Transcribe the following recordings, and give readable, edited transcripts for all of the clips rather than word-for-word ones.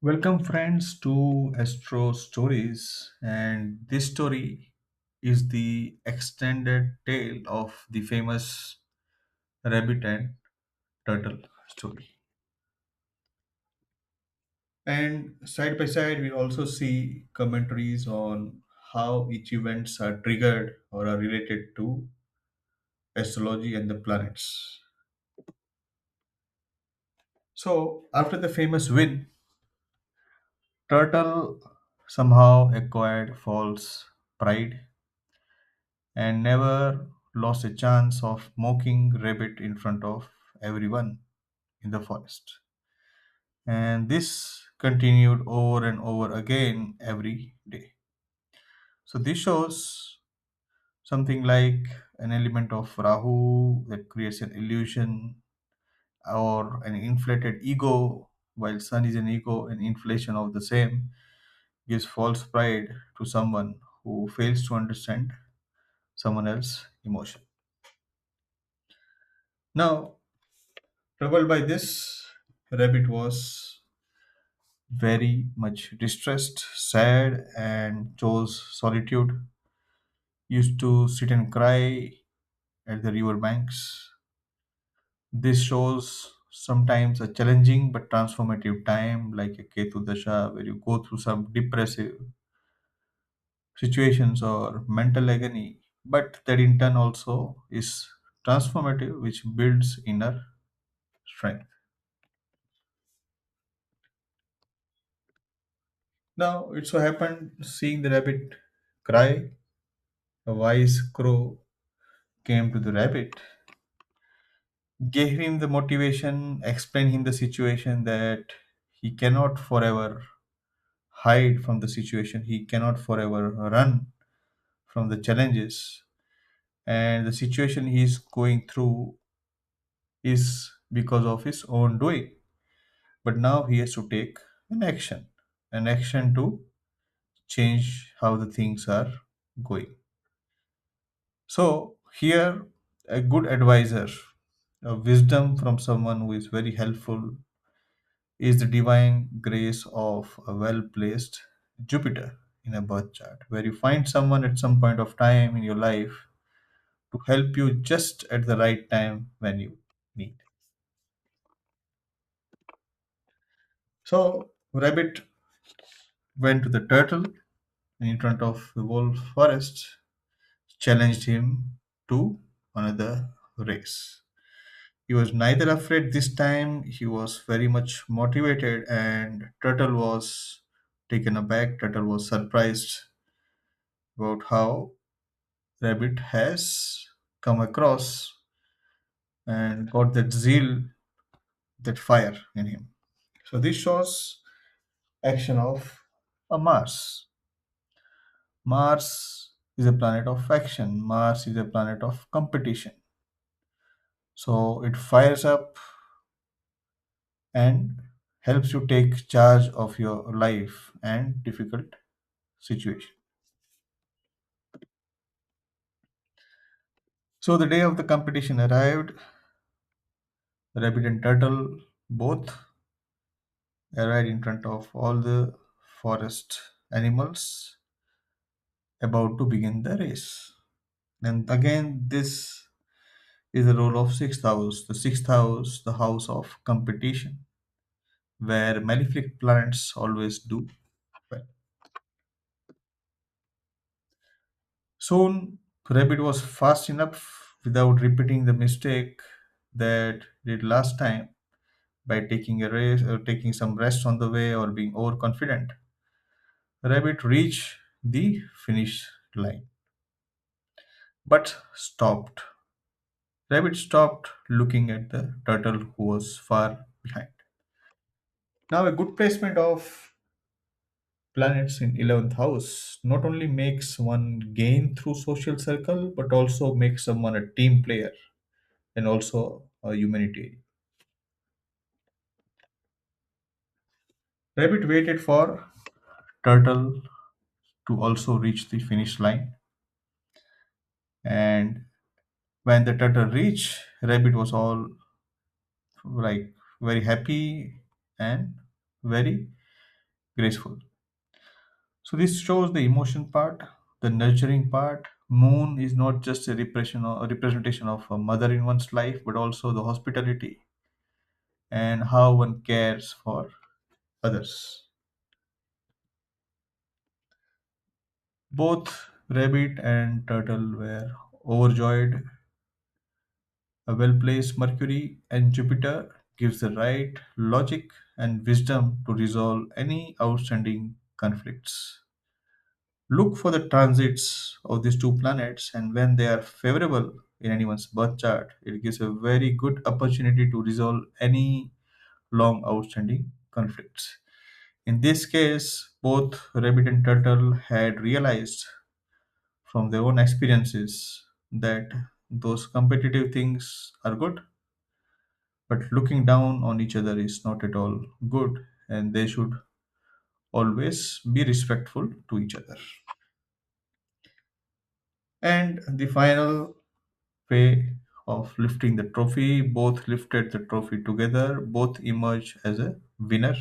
Welcome, friends, to Astro Stories. And this story is the extended tale of the famous rabbit and turtle story. And side by side, we also see commentaries on how each events are triggered or are related to astrology and the planets. So, after the famous win, Turtle somehow acquired false pride and never lost a chance of mocking Rabbit in front of everyone in the forest. And this continued over and over again every day. So this shows something like an element of Rahu that creates an illusion or an inflated ego, while Sun is an ego, an inflation of the same gives false pride to someone who fails to understand someone else's emotion. Now, troubled by this, Rabbit was very much distressed, sad, and chose solitude. Used to sit and cry at the river banks. This shows sometimes a challenging but transformative time, like a Ketu Dasha, where you go through some depressive situations or mental agony, but that in turn also is transformative, which builds inner strength. Now, it so happened, seeing the rabbit cry, a wise crow came to the rabbit, gave him the motivation, explained him the situation that he cannot forever hide from the situation, he cannot forever run from the challenges, and the situation he is going through is because of his own doing. But now he has to take an action to change how the things are going. So, here a good advisor, a wisdom from someone who is very helpful, is the divine grace of a well placed Jupiter in a birth chart, where you find someone at some point of time in your life to help you just at the right time when you need. So, Rabbit went to the turtle in front of the wolf forest, challenged him to another race. He was neither afraid this time, he was very much motivated, and Turtle was taken aback. Turtle was surprised about how Rabbit has come across and got that zeal, that fire in him. So, this shows action of a Mars. Mars is a planet of action, Mars is a planet of competition. So, it fires up and helps you take charge of your life and difficult situation. So the day of the competition arrived. Rabbit and Turtle both arrived in front of all the forest animals about to begin the race. And again, this is the role of sixth house. The sixth house, the house of competition, where malefic planets always do well. Soon, Rabbit was fast enough without repeating the mistake that did last time by taking a race or taking some rest on the way or being overconfident. Rabbit reached the finish line but stopped. Rabbit stopped looking at the turtle who was far behind. Now, a good placement of planets in 11th house not only makes one gain through social circle but also makes someone a team player and also a humanitarian. Rabbit waited for turtle to also reach the finish line, and when the turtle reached, Rabbit was all like very happy and very graceful. So this shows the emotion part, the nurturing part. Moon is not just a representation of a mother in one's life, but also the hospitality and how one cares for others. Both rabbit and turtle were overjoyed. A well-placed Mercury and Jupiter gives the right logic and wisdom to resolve any outstanding conflicts. Look for the transits of these two planets, and when they are favorable in anyone's birth chart, it gives a very good opportunity to resolve any long outstanding conflicts. In this case, both rabbit and turtle had realized from their own experiences that those competitive things are good, but looking down on each other is not at all good, and they should always be respectful to each other. And the final way of lifting the trophy, both lifted the trophy together, both emerged as a winner.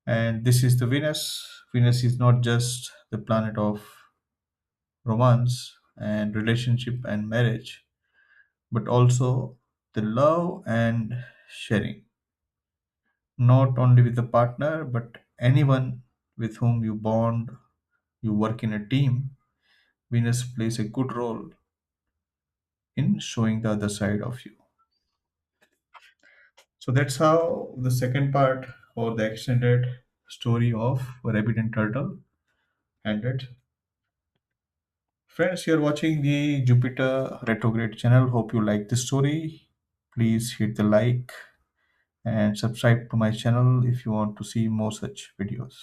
And this is the Venus. Venus is not just the planet of romance and relationship and marriage, but also the love and sharing, not only with the partner, but anyone with whom you bond, you work in a team. Venus plays a good role in showing the other side of you. So that's how the second part or the extended story of Rabbit and Turtle ended. Friends, you're watching the Jupiter Retrograde channel. Hope you like this story. Please hit the like and subscribe to my channel if you want to see more such videos.